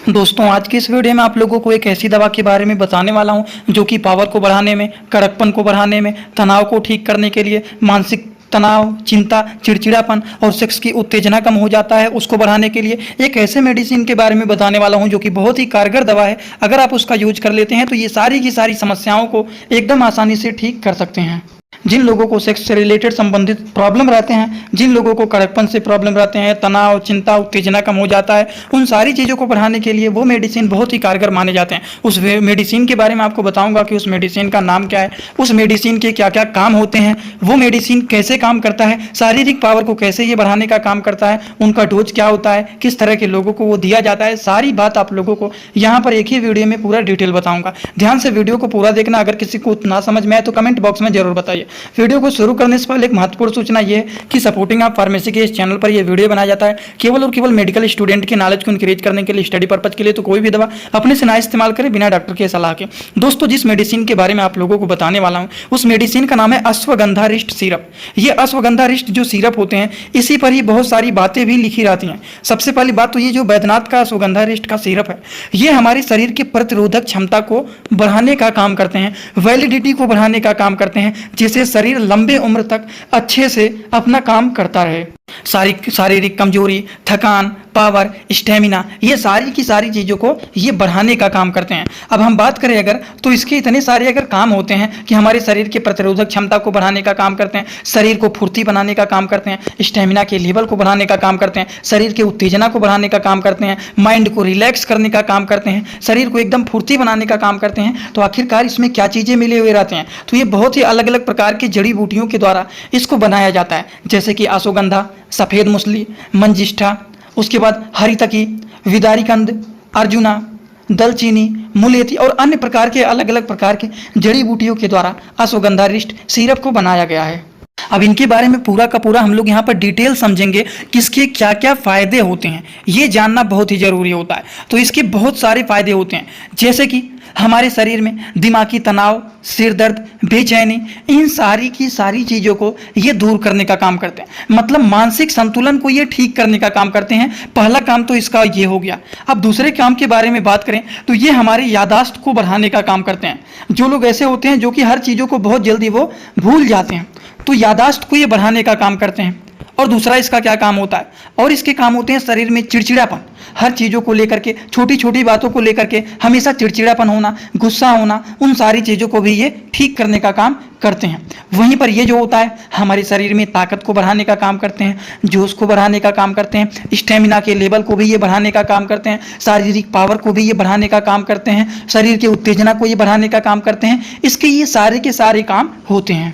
दोस्तों आज की इस वीडियो में आप लोगों को एक ऐसी दवा के बारे में बताने वाला हूं जो कि पावर को बढ़ाने में, कड़कपन को बढ़ाने में, तनाव को ठीक करने के लिए, मानसिक तनाव, चिंता, चिड़चिड़ापन और सेक्स की उत्तेजना कम हो जाता है उसको बढ़ाने के लिए एक ऐसे मेडिसिन के बारे में बताने वाला हूं जो कि बहुत ही कारगर दवा है। अगर आप उसका यूज कर लेते हैं तो ये सारी की सारी समस्याओं को एकदम आसानी से ठीक कर सकते हैं। जिन लोगों को सेक्स से रिलेटेड संबंधित प्रॉब्लम रहते हैं, जिन लोगों को कड़कपन से प्रॉब्लम रहते हैं, तनाव, चिंता, उत्तेजना कम हो जाता है, उन सारी चीज़ों को बढ़ाने के लिए वो मेडिसिन बहुत ही कारगर माने जाते हैं। उस मेडिसिन के बारे में आपको बताऊंगा कि उस मेडिसिन का नाम क्या है, उस मेडिसिन के क्या क्या काम होते हैं, वो मेडिसिन कैसे काम करता है, शारीरिक पावर को कैसे ये बढ़ाने का काम करता है, उनका डोज क्या होता है, किस तरह के लोगों को वो दिया जाता है, सारी बात आप लोगों को यहाँ पर एक ही वीडियो में पूरा डिटेल बताऊंगा। ध्यान से वीडियो को पूरा देखना। अगर किसी को ना समझ में आए तो कमेंट बॉक्स में जरूर बताइए। वीडियो को शुरू करने से पहले एक महत्वपूर्ण सूचना ये है कि सपोर्टिंग आप फार्मेसी के इस चैनल पर यह वीडियो बनाया जाता है केवल और केवल मेडिकल स्टूडेंट के नॉलेज को इंक्रीज करने के लिए, स्टडी पर्पज के लिए। तो कोई भी दवा अपने से ना इस्तेमाल करें बिना डॉक्टर के सलाह के। दोस्तों जिस मेडिसिन के बारे में आप लोगों को बताने वाला हूं उस मेडिसिन का नाम है अश्वगंधा रिष्ट सिरप। ये अश्वगंधा रिष्ट जो सिरप होते हैं इसी पर ही बहुत सारी बातें भी लिखी रहती हैं। सबसे पहली बात तो ये जो बैद्यनाथ का अश्वगंधा रिष्ट का सिरप है ये हमारे शरीर के प्रतिरोधक क्षमता को बढ़ाने का काम करते हैं, वैलिडिटी को बढ़ाने का काम करते हैं, जिससे शरीर लंबे उम्र तक अच्छे से अपना काम करता रहे। शारीरिक कमजोरी, थकान, पावर, स्टेमिना, ये सारी की सारी चीज़ों को ये बढ़ाने का काम करते हैं। अब हम बात करें अगर तो इसके इतने सारे अगर काम होते हैं कि हमारे शरीर के प्रतिरोधक क्षमता को बढ़ाने का काम करते हैं, शरीर को फुर्ती बनाने का काम करते हैं, स्टेमिना के लेवल को बढ़ाने का काम करते हैं, शरीर के उत्तेजना को बढ़ाने का काम करते हैं, माइंड को रिलैक्स करने का काम करते हैं, शरीर को एकदम फुर्ती बनाने का काम करते हैं। तो आखिरकार इसमें क्या चीज़ें मिले हुए रहते हैं? तो ये बहुत ही अलग अलग प्रकार की जड़ी बूटियों के द्वारा इसको बनाया जाता है, जैसे कि अश्वगंधा, सफ़ेद मूसली, मंजिष्ठा, उसके बाद हरितकी, विदारीकंद, अर्जुना, दलचीनी, मुलेठी और अन्य प्रकार के अलग अलग प्रकार के जड़ी बूटियों के द्वारा अश्वगंधा रिष्ट सिरप को बनाया गया है। अब इनके बारे में पूरा का पूरा हम लोग यहाँ पर डिटेल समझेंगे कि इसके क्या क्या फ़ायदे होते हैं। ये जानना बहुत ही ज़रूरी होता है। तो इसके बहुत सारे फ़ायदे होते हैं, जैसे कि हमारे शरीर में दिमागी तनाव, सिर दर्द, बेचैनी, इन सारी की सारी चीज़ों को ये दूर करने का काम करते हैं। मतलब मानसिक संतुलन को ये ठीक करने का काम करते हैं। पहला काम तो इसका ये हो गया। अब दूसरे काम के बारे में बात करें तो ये हमारी याददाश्त को बढ़ाने का काम करते हैं। जो लोग ऐसे होते हैं जो कि हर चीज़ों को बहुत जल्दी वो भूल जाते हैं, तो याददाश्त को ये बढ़ाने का काम करते हैं। और दूसरा इसका क्या काम होता है? और इसके काम होते हैं शरीर में चिड़चिड़ापन, हर चीज़ों को लेकर के, छोटी छोटी बातों को लेकर के हमेशा चिड़चिड़ापन होना, गुस्सा होना, उन सारी चीज़ों को भी ये ठीक करने का काम करते हैं। वहीं पर ये जो होता है हमारे शरीर में ताकत को बढ़ाने का काम करते हैं, जोश को बढ़ाने का काम करते हैं, स्टेमिना के लेवल को भी ये बढ़ाने का काम करते हैं, शारीरिक पावर को भी ये बढ़ाने का काम करते हैं, शरीर की उत्तेजना को ये बढ़ाने का काम करते हैं। इसके ये सारे के सारे काम होते हैं।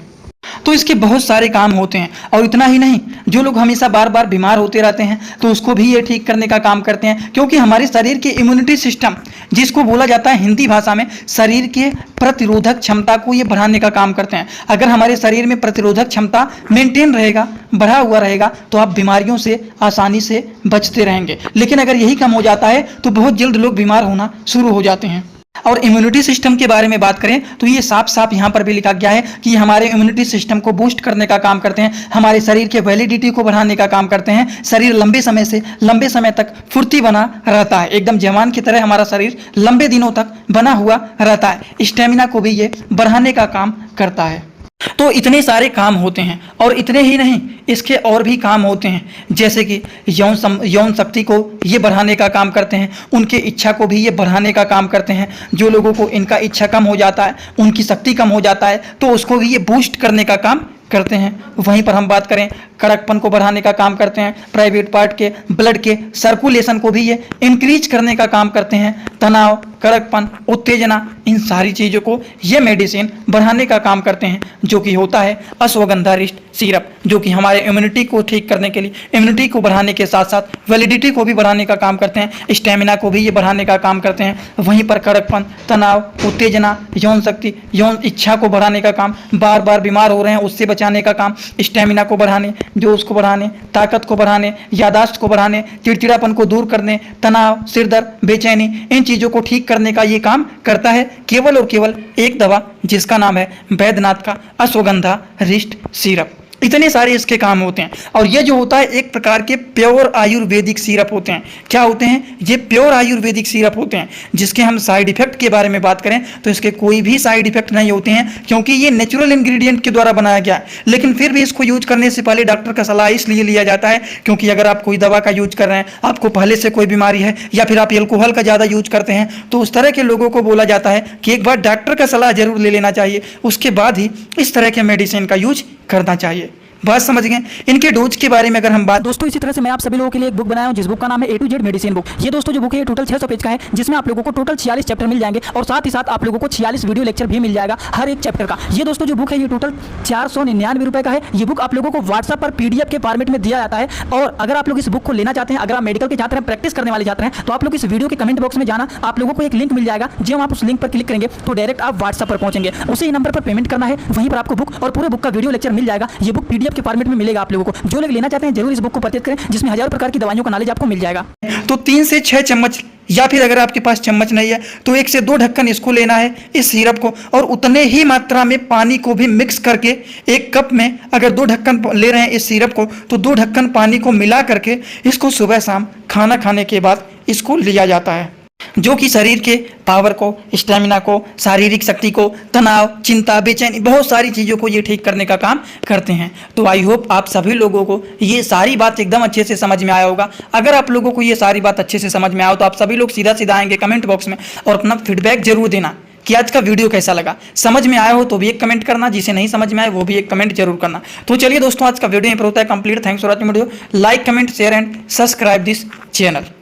तो इसके बहुत सारे काम होते हैं। और इतना ही नहीं, जो लोग हमेशा बार बार बीमार होते रहते हैं तो उसको भी ये ठीक करने का काम करते हैं, क्योंकि हमारे शरीर के इम्यूनिटी सिस्टम, जिसको बोला जाता है हिंदी भाषा में शरीर के प्रतिरोधक क्षमता को ये बढ़ाने का काम करते हैं। अगर हमारे शरीर में प्रतिरोधक क्षमता मेंटेन रहेगा, बढ़ा हुआ रहेगा, तो आप बीमारियों से आसानी से बचते रहेंगे। लेकिन अगर यही कम हो जाता है तो बहुत जल्द लोग बीमार होना शुरू हो जाते हैं। और इम्यूनिटी सिस्टम के बारे में बात करें तो ये साफ साफ यहाँ पर भी लिखा गया है कि हमारे इम्यूनिटी सिस्टम को बूस्ट करने का काम करते हैं, हमारे शरीर के वैलिडिटी को बढ़ाने का काम करते हैं। शरीर लंबे समय तक फुर्ती बना रहता है, एकदम जवान की तरह हमारा शरीर लंबे दिनों तक बना हुआ रहता है। स्टेमिना को भी ये बढ़ाने का काम करता है। तो इतने सारे काम होते हैं। और इतने ही नहीं, इसके और भी काम होते हैं, जैसे कि यौन शक्ति को ये बढ़ाने का काम करते हैं, उनके इच्छा को भी ये बढ़ाने का काम करते हैं। जो लोगों को इनका इच्छा कम हो जाता है, उनकी शक्ति कम हो जाता है, तो उसको भी ये बूस्ट करने का काम करते हैं। वहीं पर हम बात करें कड़कपन को बढ़ाने का काम करते हैं, प्राइवेट पार्ट के ब्लड के सर्कुलेशन को भी ये इंक्रीज करने का काम करते हैं। तनाव, कड़कपन, उत्तेजना, इन सारी चीज़ों को ये मेडिसिन बढ़ाने का काम करते हैं, जो कि होता है अश्वगंधा रिष्ट सिरप, जो कि हमारे इम्यूनिटी को ठीक करने के लिए, इम्यूनिटी को बढ़ाने के साथ साथ वैलिडिटी को भी बढ़ाने का काम करते हैं, स्टेमिना को भी ये बढ़ाने का काम करते हैं। वहीं पर कड़कपन, तनाव, उत्तेजना, यौन शक्ति, यौन इच्छा को बढ़ाने का काम, बार बार बीमार हो रहे हैं उससे बचाने का काम, स्टेमिना को बढ़ाने, जोश को बढ़ाने, ताकत को बढ़ाने, याददाश्त को बढ़ाने, चिड़चिड़ापन को दूर करने, तनाव, सिर दर्द, बेचैनी, इन चीज़ों को ठीक करने का ये काम करता है केवल और केवल एक दवा, जिसका नाम है बैद्यनाथ का अश्वगंधा रिष्ट सिरप। इतने सारे इसके काम होते हैं। और ये जो होता है एक प्रकार के प्योर आयुर्वेदिक सिरप होते हैं। क्या होते हैं? ये प्योर आयुर्वेदिक सिरप होते हैं, जिसके हम साइड इफेक्ट के बारे में बात करें तो इसके कोई भी साइड इफेक्ट नहीं होते हैं, क्योंकि ये नेचुरल इंग्रेडिएंट के द्वारा बनाया गया है। लेकिन फिर भी इसको यूज करने से पहले डॉक्टर का सलाह इसलिए लिया जाता है, क्योंकि अगर आप कोई दवा का यूज कर रहे हैं, आपको पहले से कोई बीमारी है या फिर आप एल्कोहल का ज़्यादा यूज करते हैं, तो उस तरह के लोगों को बोला जाता है कि एक बार डॉक्टर का सलाह जरूर ले लेना चाहिए, उसके बाद ही इस तरह के मेडिसिन का यूज करना चाहिए। बात समझ गए? इनके डोज के बारे में अगर हम बात, दोस्तों इसी तरह से मैं आप सभी लोगों के लिए एक बुक बनाया हूं, जिस बुक का नाम है A to Z medicine book. ये दोस्तों जो बुक है ये टोटल 600 पेज का है, जिसमें आप लोगों को टोटल 46 चैप्टर मिल जाएंगे और साथ ही साथ आप लोगों को 46 वीडियो लेक्चर भी मिल जाएगा हर एक चैप्टर का। ये दोस्तों जो बुक है ये टोटल 499 रुपए का है। ये बुक आप लोगों को व्हाट्सएप पर PDF के फॉर्मेट में दिया जाता है। और अगर आप लोग इस बुक को लेना चाहते हैं, अगर आप मेडिकल के छात्र हैं, प्रैक्टिस करने वाले छात्र हैं, तो आप लोग इस वीडियो के कमेंट बॉक्स में जाना, आप लोगों को एक लिंक मिल जाएगा। जब आप उस लिंक पर क्लिक करेंगे तो डायरेक्ट आप व्हाट्सएप पर पहुंचेंगे, उसी नंबर पर पेमेंट करना है, वहीं पर आपको बुक और पूरे बुक का वीडियो लेक्चर मिल जाएगा। ये बुक PDF के फॉर्मेट में मिलेगा आप लोगों को। जो लोग लेना चाहते हैं जरूर इस बुक को परचेज करें, जिसमें हजारों प्रकार की दवाइयों का नॉलेज आपको मिल जाएगा। तो 3 से 6 चम्मच, या फिर अगर आपके पास चम्मच नहीं है तो 1 से 2 ढक्कन इसको लेना है, इस सिरप को, और उतने ही मात्रा में पानी को भी मिक्स करके, एक कप में अगर 2 ढक्कन ले रहे हैं इस सिरप को, तो 2 ढक्कन पानी को मिला करके इसको सुबह शाम खाना खाने के बाद इसको लिया जाता है, जो कि शरीर के पावर को, स्टेमिना को, शारीरिक शक्ति को, तनाव, चिंता, बेचैनी, बहुत सारी चीज़ों को ये ठीक करने का काम करते हैं। तो आई होप आप सभी लोगों को ये सारी बात एकदम अच्छे से समझ में आया होगा। अगर आप लोगों को ये सारी बात अच्छे से समझ में आया हो तो आप सभी लोग सीधा सीधा आएंगे कमेंट बॉक्स में और अपना फीडबैक जरूर देना कि आज का वीडियो कैसा लगा। समझ में आया हो तो भी एक कमेंट करना, जिसे नहीं समझ में आए वो भी एक कमेंट जरूर करना। तो चलिए दोस्तों, आज का वीडियो यहीं पर होता है complete. Thanks for watching video. Like, comment, share and subscribe this channel.